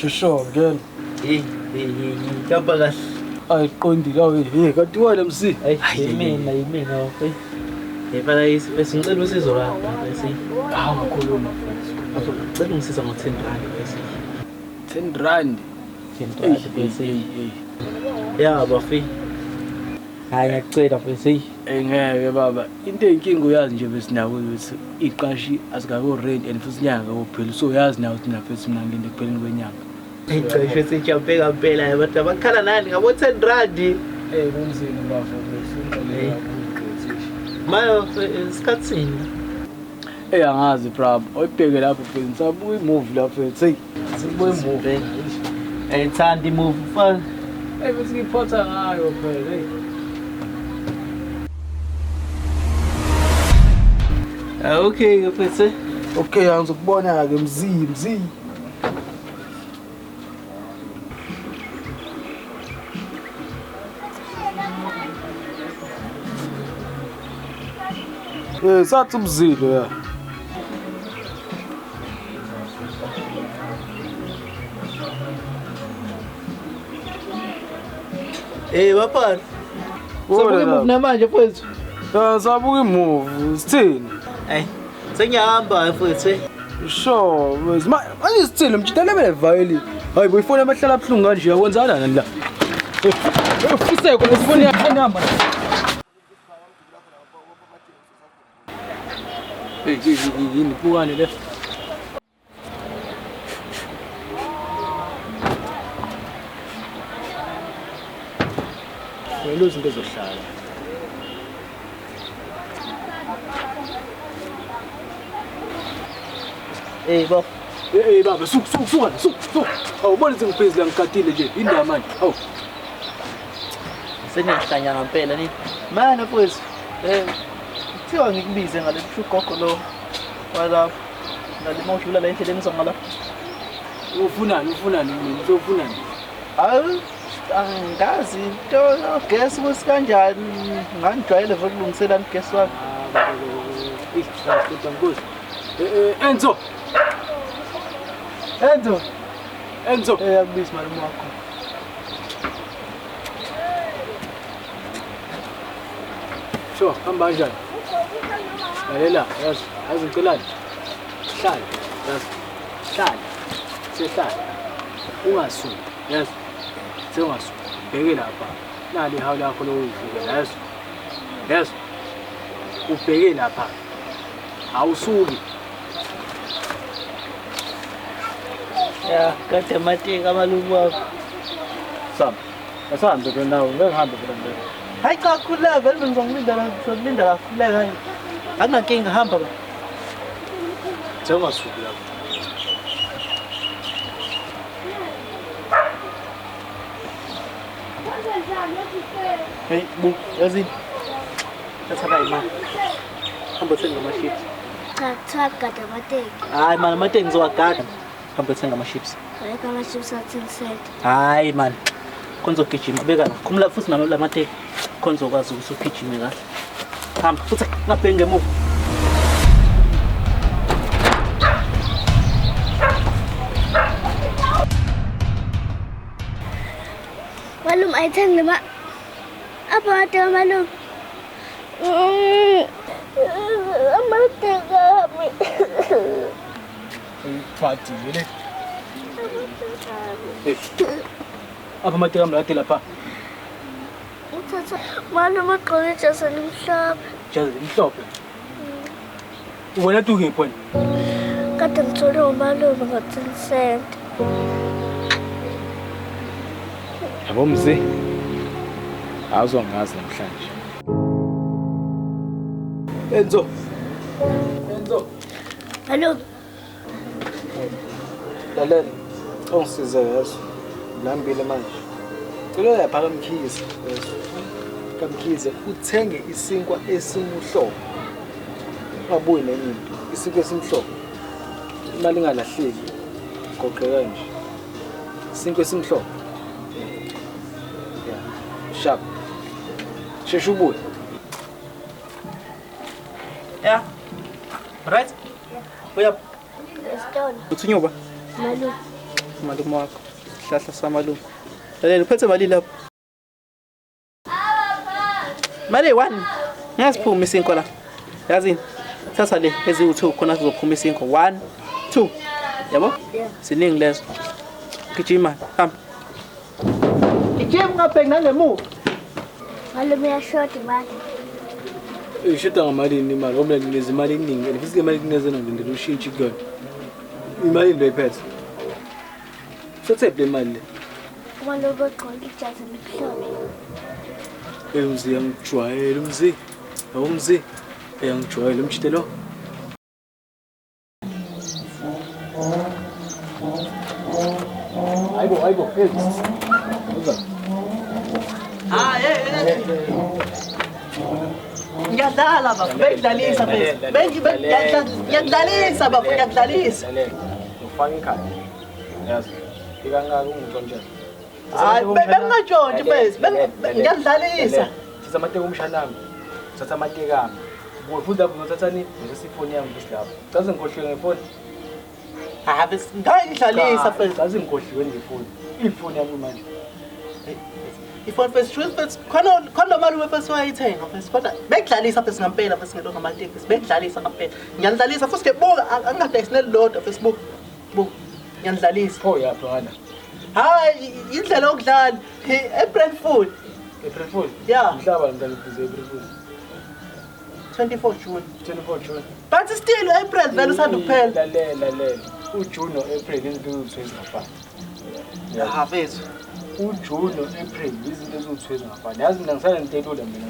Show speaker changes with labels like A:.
A: Shusho ngene.
B: Kapha kahle.
A: Ayiqondile awuye. Kanti wena MC.
B: Yimina okay. Phela besingicela usizo lapha bese.
A: Ngakhuluma.
B: Ngicela ungisiza ngo10 rand bese.
A: 10 rand.
B: 10 rand bese. Ya bafi. Hayi ngiyacela bese.
A: Ngeke baba. Into eyinkinga uyazi nje besinako ukuthi iqashi asikako rent and futhi inyanga kuphela. So uyazi nawe ukuthi nafethu mina ngilinde kupheleni kwenyanga.
B: Iqashe sejampe kampela abantu abakhala nani ngabo 10 rand.
A: Kunzima bafo bese.
B: Mayo isikhatsini.
A: Angazi brab. Oyibheke lapho mfethu sabuya imove lapho mfethu. Hey, sibuya imove.
B: Thandi move fun.
A: Bese ngiphotha ngayo phela. Hey.
B: Okay ngaphethe.
A: Okay angizokubona ke mzi. Sathi umzilo ya.
B: Bapha. Sabuke move namanje mfethu.
A: Sabuke move. Sithini?
B: Sengiyahamba mfethu.
A: Sure, manje sithini mjidala belevayeli. Hayi boyifona amahlala abhlungu kanje yakwenzana la. Ufiseko usifoni yakhanamba. Yini bukane le. Wena izinto ezohlala. Baba suka. Awubona ukuthi ngiphezile ngigadile nje. Indaba manje. Awu.
B: Sengiyahlanya ngempela ni. Mana mfethu. Kuthiwa ngikubize ngale gogo lo. Wala ngalimawushula la endleleni ngizongala.
A: Ufunani mina uzofunani?
B: Hayi angazi into guess ukuthi kanjani ngangijwayele ukulungisela guess wami.
A: Enzo.
B: Akubisi malume wakho.
A: Sho, hamba kanjani? Lalela, yazi ngicelani. Hlala, yazi. Sehlala. Ungasuki, yazi. Sewungasuki. Bheke lapha. Nali ihawu lakho lokuyivikela, yazi. Ubheke lapha. Awusuki.
B: Ya, kade mateka malume wakho.
A: Asahambe ke nawe, ngeke ngihambe phela nje.
B: Hayi cha khula vele bengizokulinda kakhuleka hayi. Akunankinga hamba ba.
A: Sewungasuki lapha.
B: Hey, yazi. Thatha imali. Hamba thenga ama-chips.
C: Cha, gada amateki.
B: Hayi man, amateki ngizowagada. Hamba thenga ama-chips.
C: Ayikho ama-chips a-10 cent.
B: Hayi man. Khona uzogijima beka la. Khumula futhi nami lamateki. Khona uzokwazi ukuthi ugijime kahle. Hamba futhi ngabheki ngemuva.
C: Malume ayithenge ma. Apa ada malume? Amateki ami.
A: Phathi le. Apa amateki ami lakhe lapha?
C: Malume ugqoke ijazi elimhlophe.
A: Jazi elimhlophe. Ubona tukephi wena?
C: Kade ngithole umalume ngo-10 cent.
A: Yabo mzi. Awuzongazi namhlanje. Enzo.
C: Malume.
A: Lalela. Ongisize yazi. Ngilambile manje. Cela lapha kamkhize. Kamkhize uthenge isinkwa esimuhlobo. Ungabuyi nenye into. Isinkwa esimhlobo. Imali ingalahleki. Goqeka nje. Isinkwa esimhlobo. Sharp. Shesha ubuye.
B: Yeah. Right? Uya.
C: Stone.
A: Uthunyuka.
C: Malume.
B: Malume wakho. Sihlahla samalume. Lalela uphethe mali lapho. Mali 1. Ngiyasiphuma isinko la. Yazini? Thatha le eziwu2 khona sizophuma isinko. 1 2. Yabo?
C: Yeah.
B: Siningi lezo. Gijima, hamba. Gijima ngabheki nangemuva.
C: Malume uyashota imali.
A: Ishoda ngamalini imali ngoba nginikeza imali eningi and futhi imali kunikeza ngindlela ushintshi kuyona. Imali lo iphethe. Sothephe imali le.
C: Uma lobo gqoka ijazi elimhlophe.
A: Umzi yangijwayela umzi. Awumzi. Yangijwayela umtshite lo. Hayibo.
B: Ngiyadlala baba, bengidlalisa phela. Ngiyadlalisa baba, ngiyadlalisa.
A: Ufaka ikhadi. Yazi. Ikangaka ungitshontshe.
B: Hayi, bengingajonti phela. Ngiyadlalisa.
A: Sithatha amateka omshanami. Sithatha amateka ami. Futhi lapho ngothatha ni ngesifoni yami kusilapho. Caze ngikhohliwe ngefoni.
B: Hayi, ngidlalisa phela.
A: Caze ngikhohliwe ngefoni. Ifoni yami manje.
B: Ifoni first truth first khona malume first wayithenga first kodwa bekudlalisa first ngempela first ngento ngamatheki first bekudlalisa ngempela ngiyadlalisa futhi ngebuka angingade sinelilodwa Facebook buka ngiyadlalisa
A: Pho yaphana.
B: hayi indlela yokudlala eBrentford
A: April.
B: Yeah.
A: Mhlaba ngidala kuze April.
B: 24 June
A: 24 June.
B: but still April vele usanda kuphela
A: Lalela. uJune no-April izinto eziwu-2 ezingafani.
B: Mfethu.
A: uJune no-April izinto eziwu-2 ezingafani. Yazi mina ngisale ngitelula mina.